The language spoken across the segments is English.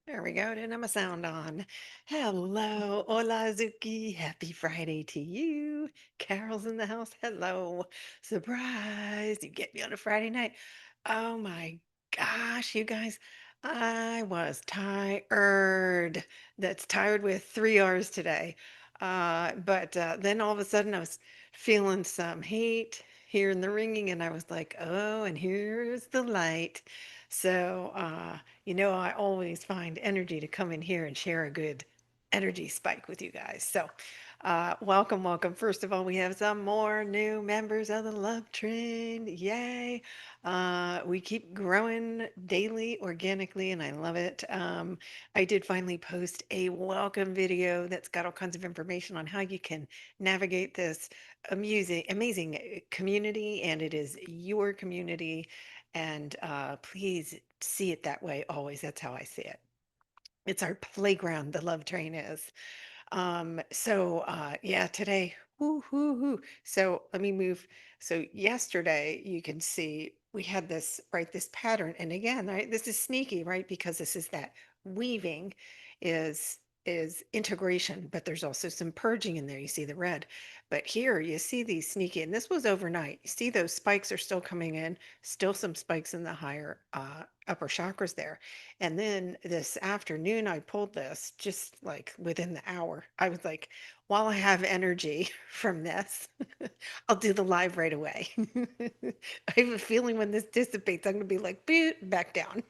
There we go. Didn't have my sound on. Hello, hola, Zuki. Happy Friday to you. Carol's in the house. Hello. Surprise. You get me on a Friday night. Oh my gosh, you guys. I was tired. That's tired with 3 hours today. But then all of a sudden I was feeling some heat, hearing the ringing, and I was like, oh, and here's the light. So, I always find energy to come in here and share a good energy spike with you guys. So, welcome, welcome. First of all, we have some more new members of the Love Train. Yay. We keep growing daily, organically, and I love it. I did finally post a welcome video that's got all kinds of information on how you can navigate this amazing community, and it is your community. And please see it that way always. That's how I see it. It's our playground, the love train is. Yeah, today, whoo, whoo, whoo. So let me move. So yesterday, you can see we had this, right, this pattern. And again, right, this is sneaky, right? Because this is that weaving is integration, but there's also some purging in there. You see the red. But here you see these sneaky, and this was overnight. You see those spikes are still coming in, still some spikes in the higher upper chakras there. And then this afternoon, I pulled this just like within the hour. I was like, while I have energy from this, I'll do the live right away. I have a feeling when this dissipates, I'm going to be like, boot, back down.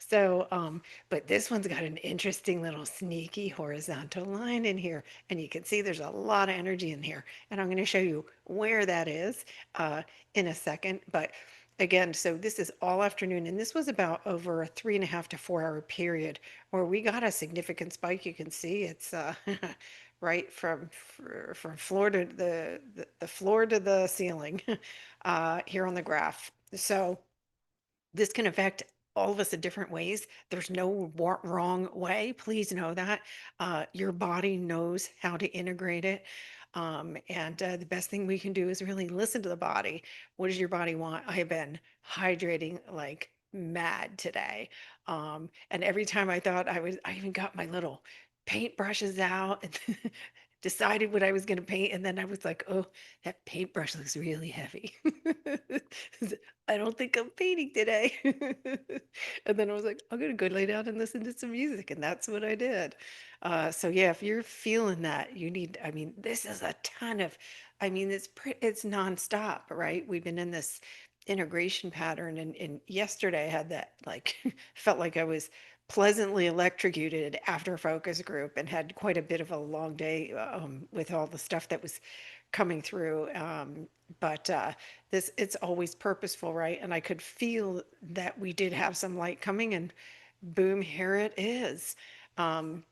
But this one's got an interesting little sneaky horizontal line in here. And you can see there's a lot of energy in here. And I'm going to show you where that is in a second. But again, so this is all afternoon, and this was about over a 3.5 to 4 hour period where we got a significant spike. You can see it's right from floor to the floor to the ceiling here on the graph. So this can affect all of us in different ways. There's no wrong way. Please know that. Your body knows how to integrate it. And the best thing we can do is really listen to the body. What does your body want? I have been hydrating like mad today. And every time I thought I even got my little paint brushes out and decided what I was going to paint. And then I was like, oh, that paintbrush looks really heavy. I don't think I'm painting today. And then I was like, I'm gonna go lay down and listen to some music, and that's what I did. So yeah, if you're feeling that, I mean, this is a ton of, I mean, it's nonstop, right? We've been in this integration pattern, and yesterday I had that like felt like I was pleasantly electrocuted after a focus group and had quite a bit of a long day with all the stuff that was coming through. But this it's always purposeful, right? And I could feel that we did have some light coming, and boom, here it is. Um,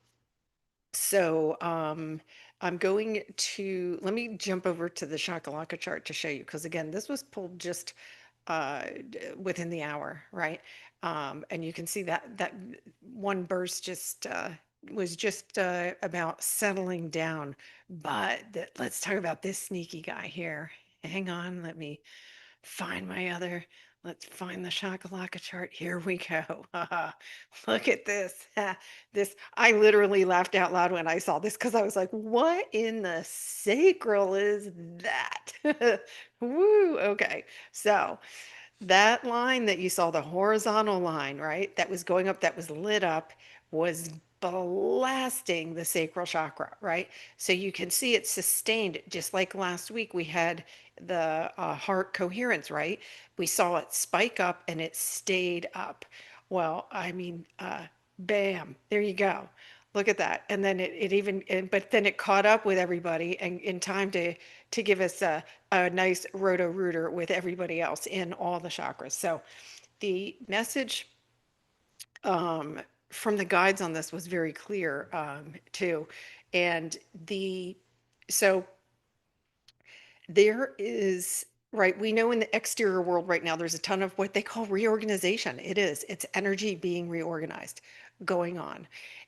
so I'm going to let me jump over to the shakalaka chart to show you because again, this was pulled just within the hour, right? And you can see that one burst just was just about settling down. Let's talk about this sneaky guy here. Hang on, let me find my other. Let's find the shakalaka chart. Here we go. Look at this. This I literally laughed out loud when I saw this because I was like, "What in the sacral is that?" Woo. Okay, so that line that you saw, the horizontal line, right? That was going up, that was lit up, was blasting the sacral chakra, right? So you can see it sustained, just like last week we had the heart coherence, right? We saw it spike up and it stayed up. Well, I mean, bam, there you go. Look at that. And then but then it caught up with everybody and in time to give us a nice roto rooter with everybody else in all the chakras. So the message um, from the guides on this was very clear too. And so there is, right, we know in the exterior world right now, there's a ton of what they call reorganization. It's energy being reorganized going on.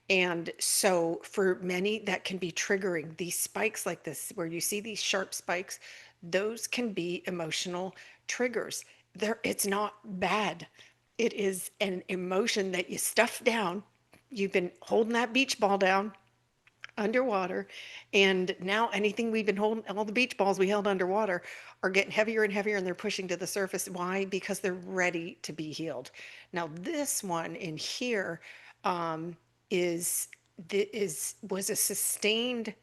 And so for many, that can be triggering. These spikes like this, where you see these sharp spikes, those can be emotional triggers. It's not bad. It is an emotion that you stuff down. You've been holding that beach ball down underwater. And now anything we've been holding, all the beach balls we held underwater are getting heavier and heavier and they're pushing to the surface. Why? Because they're ready to be healed. Now, this one in here um, is, was a sustained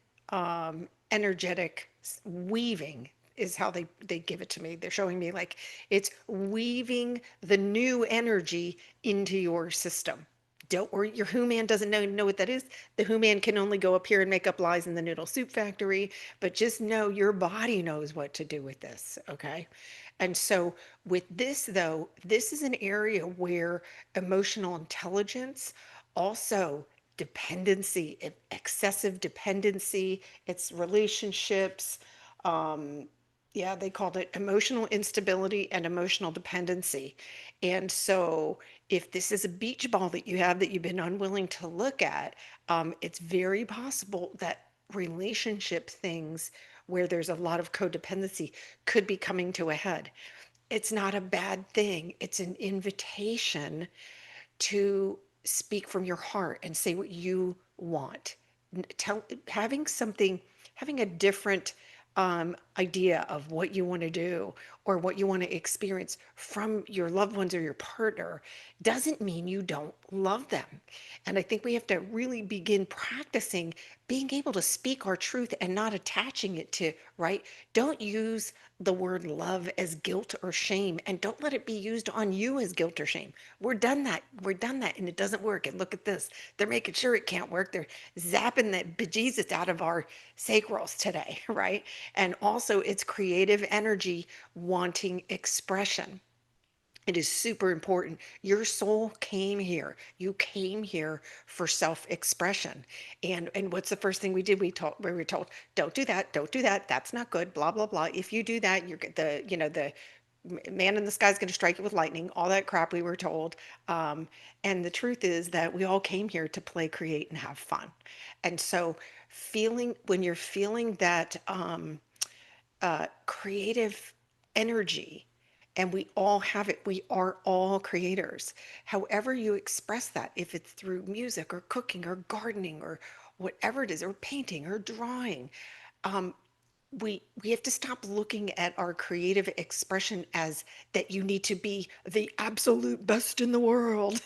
energetic weaving is how they give it to me. They're showing me like it's weaving the new energy into your system. Don't worry, your Who Man doesn't know what that is. The Who Man can only go up here and make up lies in the noodle soup factory, but just know your body knows what to do with this, okay? And so with this though, this is an area where emotional intelligence, also dependency, excessive dependency, it's relationships, um, yeah, they called it emotional instability and emotional dependency. And so, if this is a beach ball that you have that you've been unwilling to look at, it's very possible that relationship things where there's a lot of codependency could be coming to a head. It's not a bad thing, it's an invitation to speak from your heart and say what you want. Tell having something, having a different idea of what you want to do or what you want to experience from your loved ones or your partner doesn't mean you don't love them. And I think we have to really begin practicing being able to speak our truth and not attaching it to, right? Don't use the word love as guilt or shame, and don't let it be used on you as guilt or shame. We're done that. We're done that, and it doesn't work. And look at this. They're making sure it can't work. They're zapping the bejesus out of our sacrals today, right? And also, it's creative energy wanting expression. It is super important. Your soul came here. You came here for self-expression. And what's the first thing we did? We were told, don't do that, don't do that. That's not good. Blah blah blah. If you do that, you're the the man in the sky is going to strike you with lightning. All that crap we were told. And the truth is that we all came here to play, create, and have fun. And so, feeling when you're feeling that creative energy, and we all have it. We are all creators. However, you express that, if it's through music or cooking or gardening or whatever it is, or painting or drawing, um, we have to stop looking at our creative expression as that you need to be the absolute best in the world.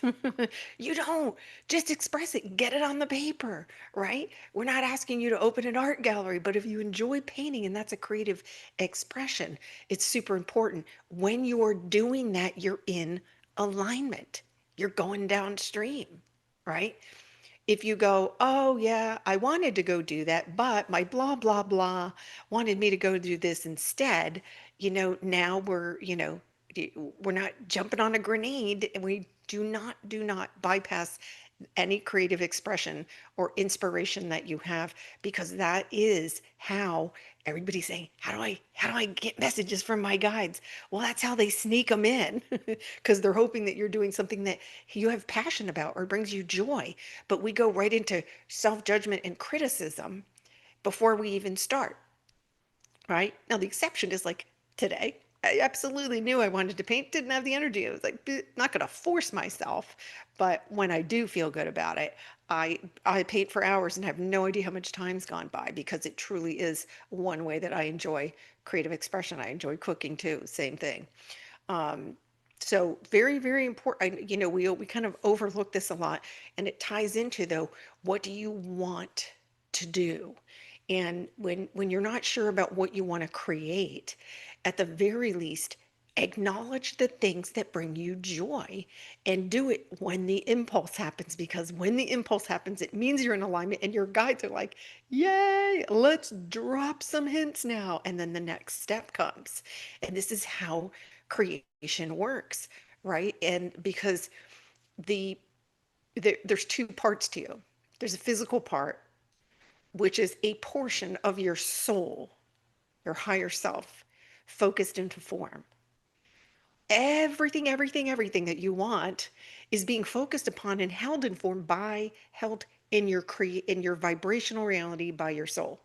You don't. Just express it, get it on the paper, right? We're not asking you to open an art gallery, but if you enjoy painting and that's a creative expression, it's super important. When you're doing that, you're in alignment, you're going downstream, right? If you go, oh yeah, I wanted to go do that, but my blah blah blah wanted me to go do this instead, now we're not jumping on a grenade, and we do not bypass any creative expression or inspiration that you have, because that is how everybody's saying, how do I get messages from my guides? Well, that's how they sneak them in, because they're hoping that you're doing something that you have passion about or brings you joy. But we go right into self-judgment and criticism before we even start, right? Now, the exception is like today. I absolutely knew I wanted to paint, didn't have the energy. I was like, not going to force myself. But when I do feel good about it, I paint for hours and have no idea how much time's gone by, because it truly is one way that I enjoy creative expression. I enjoy cooking too, same thing. Um, so very, very important. We kind of overlook this a lot, and it ties into, though, what do you want to do? And when you're not sure about what you want to create, at the very least, acknowledge the things that bring you joy and do it when the impulse happens, because when the impulse happens, it means you're in alignment and your guides are like, yay, let's drop some hints now. And then the next step comes. And this is how creation works, right? And because the there's two parts to you. There's a physical part, which is a portion of your soul, your higher self, focused into form. Everything that you want is being focused upon and held in form by, held in your in your vibrational reality by your soul.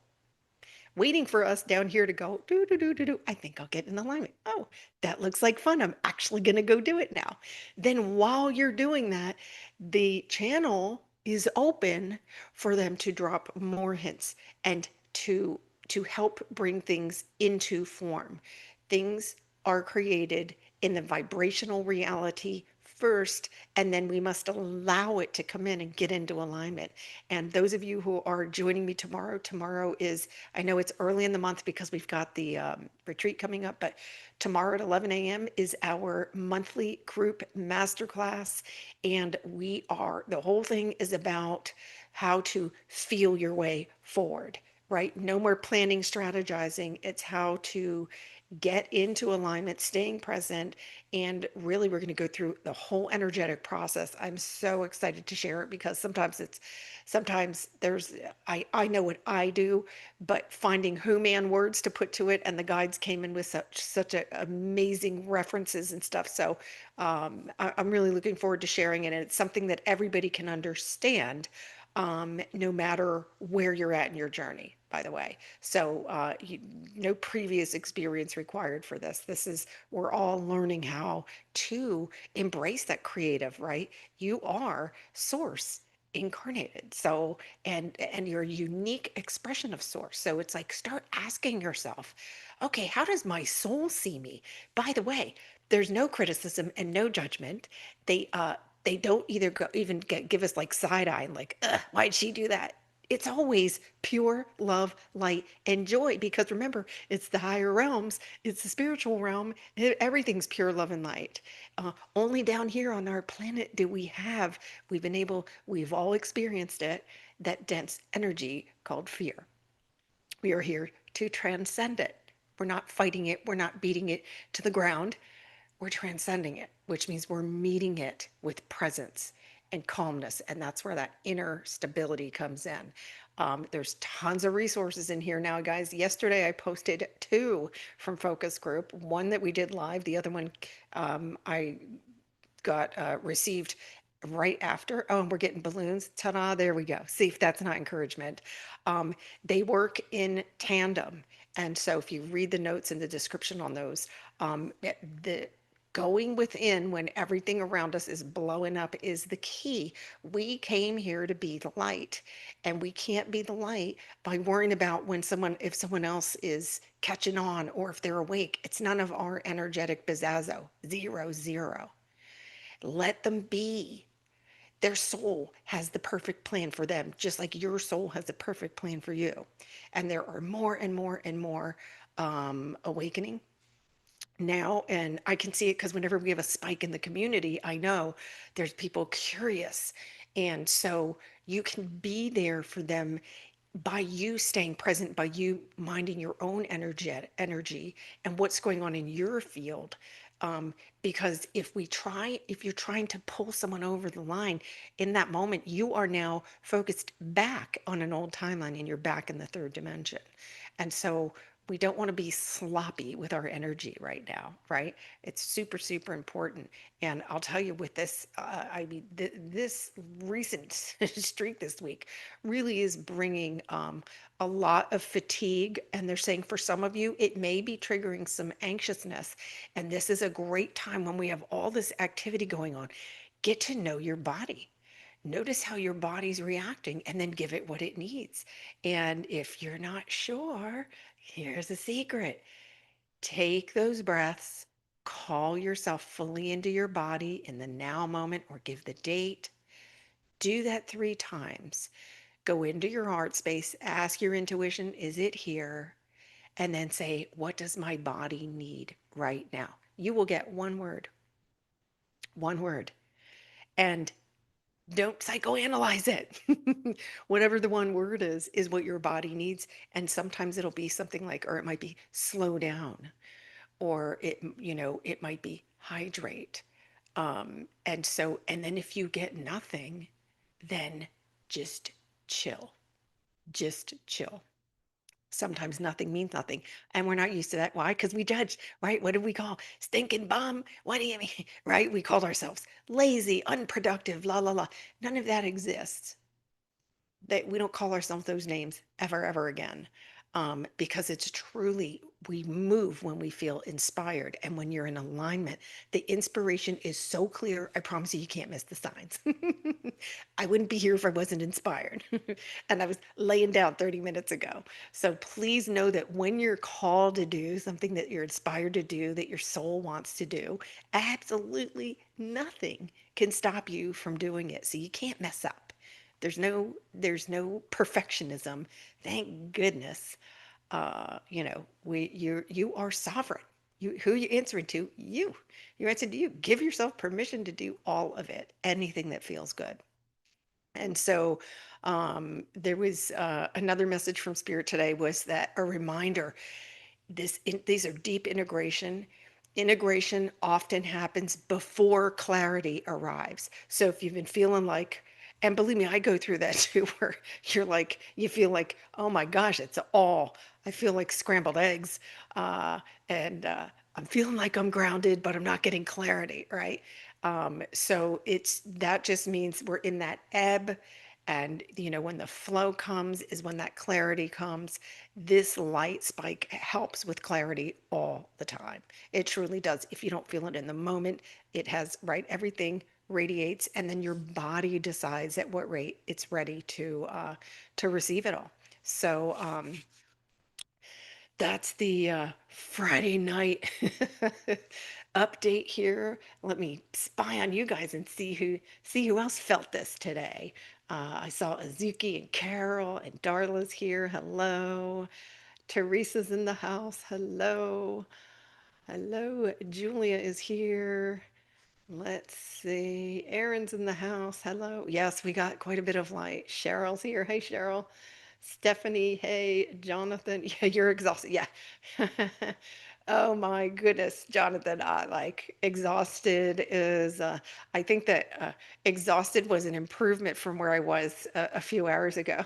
waiting for us down here to go, do, do, do, do, do. I think I'll get in alignment. Oh, that looks like fun. I'm actually going to go do it now. Then while you're doing that, the channel is open for them to drop more hints and to to help bring things into form. Things are created in the vibrational reality first, and then we must allow it to come in and get into alignment. And those of you who are joining me tomorrow, tomorrow is, I know it's early in the month because we've got the retreat coming up, but tomorrow at 11 a.m. is our monthly group masterclass. And the whole thing is about how to feel your way forward, right? No more planning, strategizing. It's how to get into alignment, staying present, and really we're going to go through the whole energetic process. I'm so excited to share it because sometimes there's I know what I do, but finding who man words to put to it, and the guides came in with amazing references and stuff. So I'm really looking forward to sharing it, and it's something that everybody can understand, no matter where you're at in your journey, by the way. So, no previous experience required for this. We're all learning how to embrace that creative, right? You are source incarnated. So, and you're a unique expression of source. So it's like, start asking yourself, okay, how does my soul see me? By the way, there's no criticism and no judgment. They don't either give us like side eye and like, ugh, why'd she do that? It's always pure love, light, and joy. Because remember, it's the higher realms, it's the spiritual realm. Everything's pure love and light. Only down here on our planet do we've all experienced it, that dense energy called fear. We are here to transcend it. We're not fighting it, we're not beating it to the ground. We're transcending it, which means we're meeting it with presence and calmness. And that's where that inner stability comes in. There's tons of resources in here now, guys. Yesterday, I posted two from Focus Group, one that we did live, the other one I got received right after. Oh, and we're getting balloons. Ta-da, there we go. See if that's not encouragement. They work in tandem. And so if you read the notes and the description on those, the going within when everything around us is blowing up is the key. We came here to be the light, and we can't be the light by worrying about if someone else is catching on or if they're awake. It's none of our energetic bizazzo. Zero, zero. Let them be. Their soul has the perfect plan for them, just like your soul has a perfect plan for you. And there are more and more and more awakening now. And I can see it because whenever we have a spike in the community, I know there's people curious. And so you can be there for them by you staying present, by you minding your own energy and what's going on in your field. Because if you're trying to pull someone over the line in that moment, you are now focused back on an old timeline and you're back in the third dimension. And so we don't want to be sloppy with our energy right now, right? It's super, super important. And I'll tell you with this, this recent streak this week really is bringing a lot of fatigue. And they're saying for some of you, it may be triggering some anxiousness. And this is a great time when we have all this activity going on. Get to know your body. Notice how your body's reacting and then give it what it needs. And if you're not sure, here's a secret. Take those breaths, call yourself fully into your body in the now moment or give the date. Do that 3 times. Go into your heart space, ask your intuition, is it here? And then say, what does my body need right now? You will get one word. And don't psychoanalyze it. Whatever the one word is what your body needs. And sometimes it'll be something like, or it might be slow down, or it might be hydrate. And then if you get nothing, then just chill. Just chill. Sometimes nothing means nothing. And we're not used to that. Why? Because we judge, right? What did we call? Stinking bum? What do you mean? Right? We called ourselves lazy, unproductive, la, la, la. None of that exists. That we don't call ourselves those names ever, ever again. because it's truly, we move when we feel inspired. And when you're in alignment, the inspiration is so clear. I promise you, you can't miss the signs. I wouldn't be here if I wasn't inspired. And I was laying down 30 minutes ago. So please know that when you're called to do something that you're inspired to do, that your soul wants to do, absolutely nothing can stop you from doing it. So you can't mess up. There's no perfectionism. Thank goodness. You are sovereign. Who you answering to? You. You're answering to you. Give yourself permission to do all of it, anything that feels good. And so there was another message from Spirit today, was that a reminder, these are deep integration. Integration often happens before clarity arrives. So if you've been feeling like, and believe me, I go through that too, where you feel like, oh my gosh, I feel like scrambled eggs. And I'm feeling like I'm grounded, but I'm not getting clarity, right? So that just means we're in that ebb. And, when the flow comes is when that clarity comes. This light spike helps with clarity all the time. It truly does. If you don't feel it in the moment, it has, right, everything radiates, and then your body decides at what rate it's ready to receive it all. So that's the Friday night update here. Let me spy on you guys and see who else felt this today. I saw Azuki and Carol and Darla's here. Hello. Teresa's in the house. Hello. Hello. Julia is here. Let's see. Aaron's in the house. Hello. Yes, we got quite a bit of light. Cheryl's here. Hey, Cheryl. Stephanie. Hey, Jonathan. Yeah, you're exhausted. Yeah. Oh my goodness, Jonathan. Like exhausted is, I think that exhausted was an improvement from where I was a few hours ago.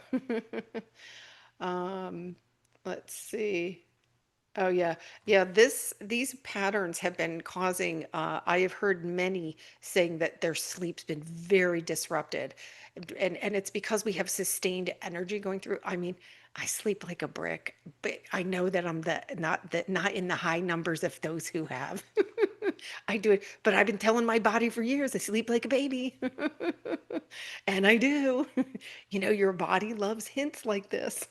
Um, let's see. Oh yeah. Yeah, these patterns have been causing I have heard many saying that their sleep's been very disrupted. And it's because we have sustained energy going through. I mean, I sleep like a brick, but I know that I'm not in the high numbers of those who have. I do it, but I've been telling my body for years I sleep like a baby. And I do. Your body loves hints like this.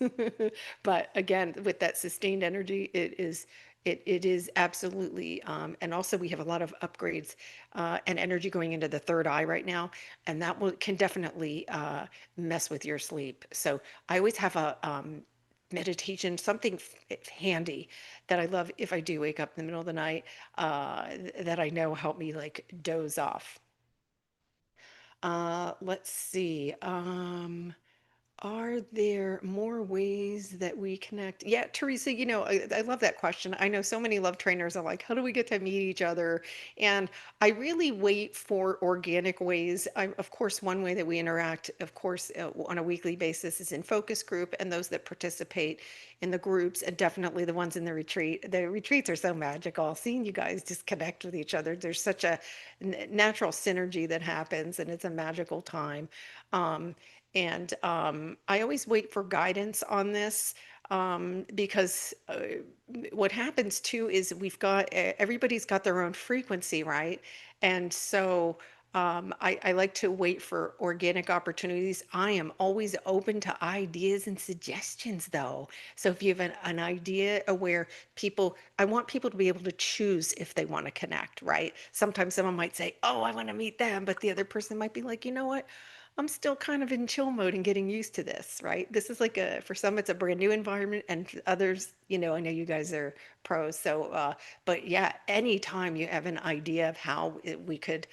But again, with that sustained energy, it is absolutely, and also we have a lot of upgrades and energy going into the third eye right now, and that can definitely mess with your sleep. So I always have a meditation, something handy that I love if I do wake up in the middle of the night, that I know help me like doze off. Let's see. Are there more ways that we connect? Yeah, Teresa, I love that question. I know so many love trainers are like, how do we get to meet each other? And I really wait for organic ways. Of course, one way that we interact, of course, on a weekly basis is in focus group, and those that participate in the groups, and definitely the ones in the retreat. The retreats are so magical. Seeing you guys just connect with each other, there's such a natural synergy that happens, and it's a magical time. Um, and I always wait for guidance on this, because what happens too is everybody's got their own frequency, right? And so I like to wait for organic opportunities. I am always open to ideas and suggestions, though. So if you have an idea where I want people to be able to choose if they want to connect, right? Sometimes someone might say, oh, I want to meet them, but the other person might be like, you know what? I'm still kind of in chill mode and getting used to this, right? This is like for some, it's a brand new environment, and others, I know you guys are pros. So, but yeah, anytime you have an idea of how we could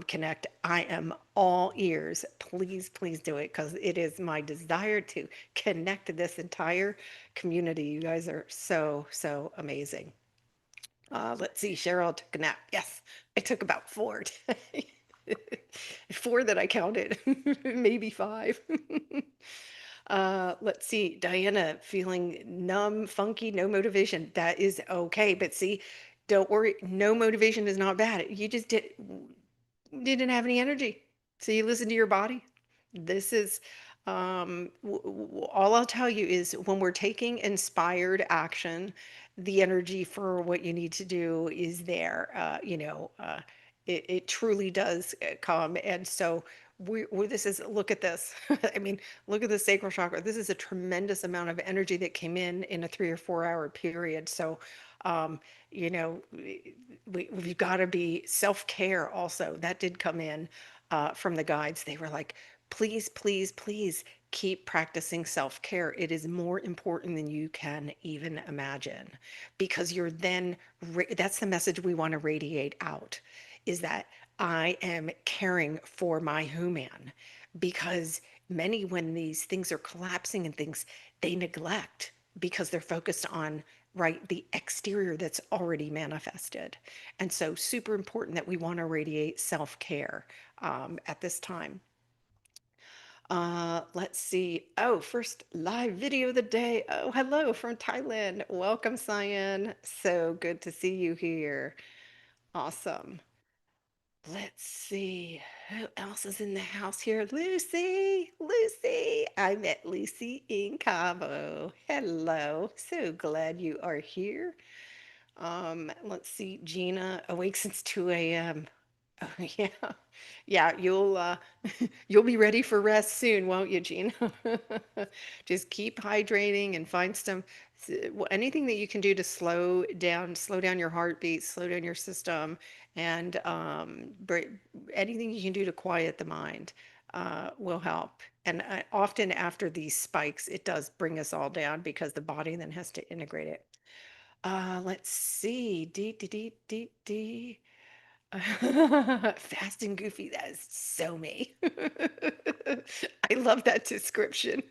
connect, I am all ears. Please, please do it, because it is my desire to connect this entire community. You guys are so, so amazing. Let's see, Cheryl took a nap. Yes, I took about four today. Four that I counted, maybe five. Let's see, Diana feeling numb, funky, no motivation. That is okay. But see, don't worry, no motivation is not bad. You just didn't have any energy. So you listen to your body. This is All I'll tell you is when we're taking inspired action, the energy for what you need to do is there. It truly does come. And so this is, look at this. I mean, look at the sacral chakra. This is a tremendous amount of energy that came in a 3 or 4 hour period. So, um, we've got to be self-care also. That did come in from the guides. They were like, please, please, please keep practicing self care. It is more important than you can even imagine because you're then, that's the message we want to radiate out is that I am caring for my human because many, when these things are collapsing and things, they neglect because they're focused on right the exterior that's already manifested. And so super important that we want to radiate self-care at this time. Let's see. Oh, first live video of the day. Oh, hello from Thailand. Welcome, Cyan. So good to see you here. Awesome. Let's see. Who else is in the house here? Lucy. Lucy. I met Lucy in Cabo. Hello. So glad you are here. Let's see. Gina awake since 2 a.m. Oh, yeah. Yeah, you'll be ready for rest soon, won't you, Gina? Just keep hydrating and find anything that you can do to slow down your heartbeat, slow down your system, and anything you can do to quiet the mind will help. And often after these spikes, it does bring us all down because the body then has to integrate it. Let's see. Dee, dee, dee, dee, dee. Fast and goofy. That is so me. I love that description.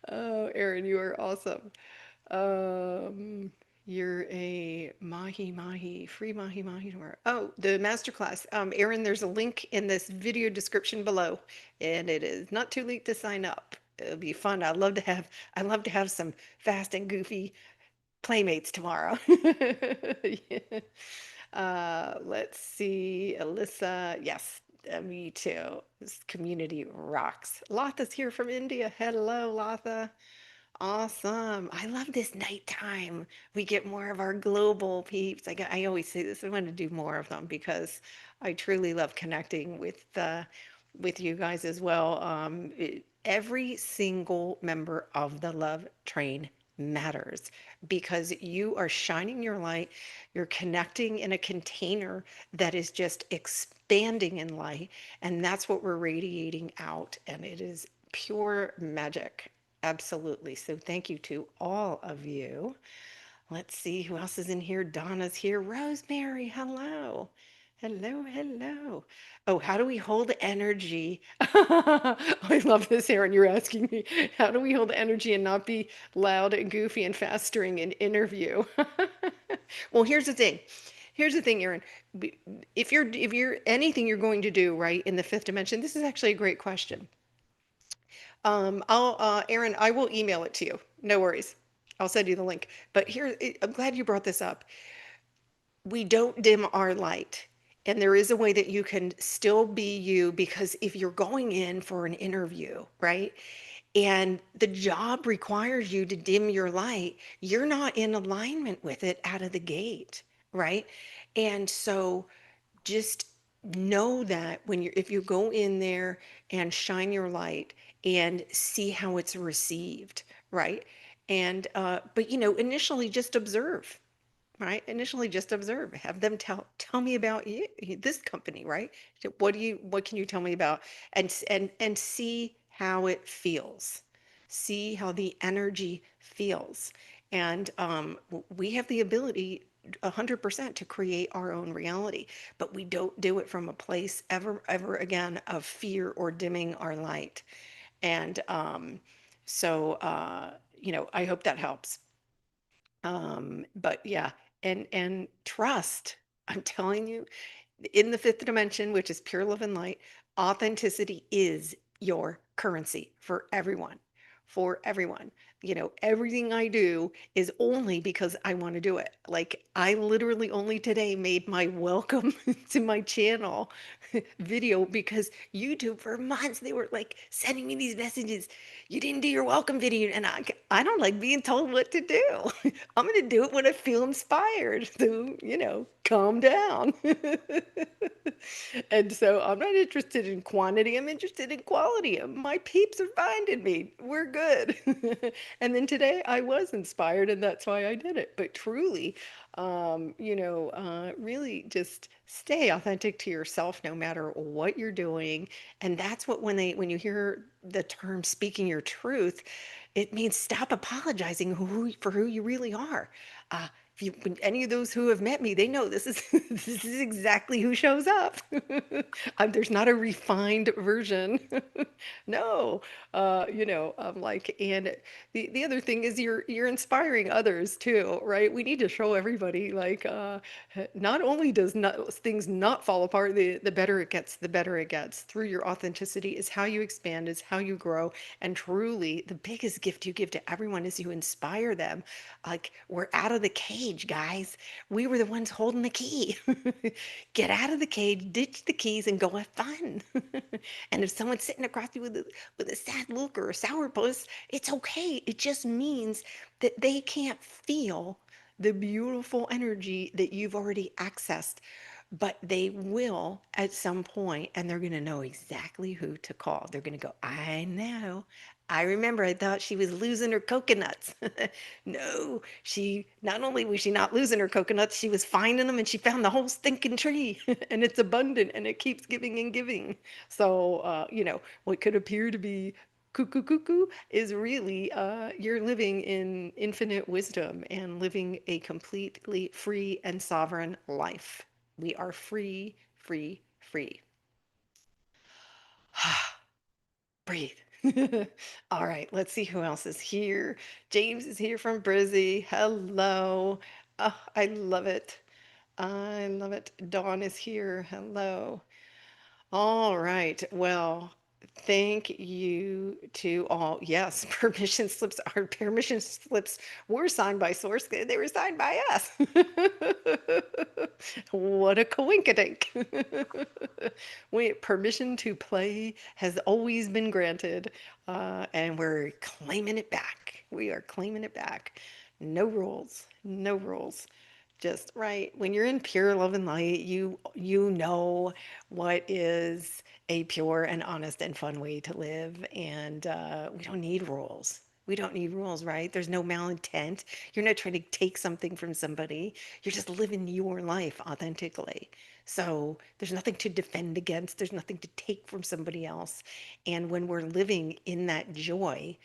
Oh, Erin, you are awesome. Um, you're a free mahi mahi tomorrow. Oh, the masterclass. Erin, there's a link in this video description below, and it is not too late to sign up. It'll be fun. I love to have some fast and goofy playmates tomorrow. Yeah. Let's see, Alyssa. Yes, me too. This community rocks. Latha's here from India. Hello, Latha. Awesome. I love this nighttime. We get more of our global peeps. I always say this. I want to do more of them because I truly love connecting with you guys as well. Every single member of the love train matters because you are shining your light. You're connecting in a container that is just expanding in light, and that's what we're radiating out, and it is pure magic. Absolutely. So thank you to all of you. Let's see who else is in here. Donna's here. Rosemary, hello. Hello, hello. Oh, how do we hold energy? I love this, Aaron. You're asking me, how do we hold energy and not be loud and goofy and fast during an interview? Well, here's the thing. Here's the thing, Aaron. If you're anything you're going to do, right, in the fifth dimension, this is actually a great question. Aaron, I will email it to you. No worries. I'll send you the link. But I'm glad you brought this up. We don't dim our light. And there is a way that you can still be you because if you're going in for an interview, right? And the job requires you to dim your light, you're not in alignment with it out of the gate, right? And so just know that when you're if you go in there and shine your light and see how it's received, right? And but initially just observe, right? Initially just observe, have them tell me about this company, right? So what can you tell me about, and see how it feels, see how the energy feels. And we have the ability 100% to create our own reality, but we don't do it from a place ever again of fear or dimming our light. And I hope that helps. But yeah, and trust. I'm telling you, in the fifth dimension, which is pure love and light, authenticity is your currency for everyone. for everyone. Everything I do is only because I want to do it. Like, I literally only today made my welcome to my channel video because YouTube for months they were like sending me these messages. You didn't do your welcome video, and I don't like being told what to do. I'm going to do it when I feel inspired. So, calm down. And so I'm not interested in quantity. I'm interested in quality. My peeps are finding me. We're good. And then today I was inspired, and that's why I did it. But truly, really just stay authentic to yourself no matter what you're doing. And that's what when you hear the term speaking your truth, it means stop apologizing for who you really are. If when any of those who have met me, they know this is this is exactly who shows up. There's not a refined version. No, I'm like, and the other thing is you're inspiring others too, right? We need to show everybody like, not only does not things not fall apart, the better it gets, the better it gets. Through your authenticity is how you expand, is how you grow, and truly the biggest gift you give to everyone is you inspire them. Like, we're out of the cage, guys. We were the ones holding the key. Get out of the cage, ditch the keys, and go have fun. And if someone's sitting across you with a sad look or a sourpuss, it's okay. It just means that they can't feel the beautiful energy that you've already accessed, but they will at some point, and they're going to know exactly who to call. They're going to go, I know. I remember I thought she was losing her coconuts. No, she not only was she not losing her coconuts, she was finding them and she found the whole stinking tree and it's abundant and it keeps giving and giving. So, what could appear to be cuckoo cuckoo is really you're living in infinite wisdom and living a completely free and sovereign life. We are free, free, free. Breathe. All right, let's see who else is here. James is here from Brizzy. Hello. Oh, I love it. I love it. Dawn is here. Hello. All right. Well, thank you to all. Yes, permission slips. Our permission slips were signed by Source. They were signed by us. What a coinkydink. Permission to play has always been granted, and we're claiming it back. We are claiming it back. No rules. No rules. Just right. When you're in pure love and light, you know what is a pure and honest and fun way to live. And we don't need rules. We don't need rules, right? There's no malintent. You're not trying to take something from somebody. You're just living your life authentically. So there's nothing to defend against. There's nothing to take from somebody else. And when we're living in that joy,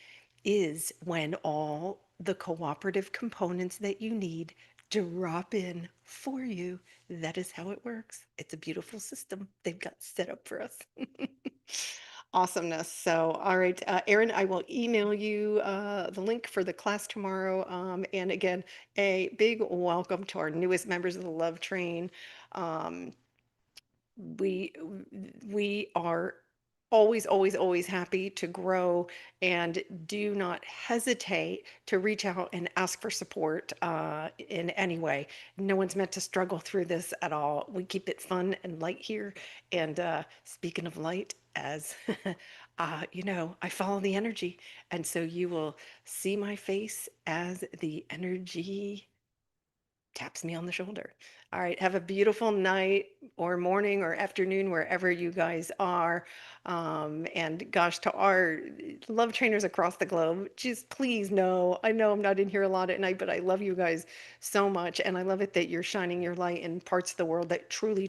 is when all the cooperative components that you need drop in for you. That is how it works. It's a beautiful system they've got set up for us. Awesomeness. So, all right, Erin, I will email you the link for the class tomorrow. And again, a big welcome to our newest members of the Love Train. Um, we we are always, always, always happy to grow, and do not hesitate to reach out and ask for support in any way. No one's meant to struggle through this at all. We keep it fun and light here. And speaking of light, as I follow the energy, and so you will see my face as the energy taps me on the shoulder. All right, have a beautiful night or morning or afternoon wherever you guys are. And gosh, to our love trainers across the globe, just please know, I know I'm not in here a lot at night, but I love you guys so much. And I love it that you're shining your light in parts of the world that truly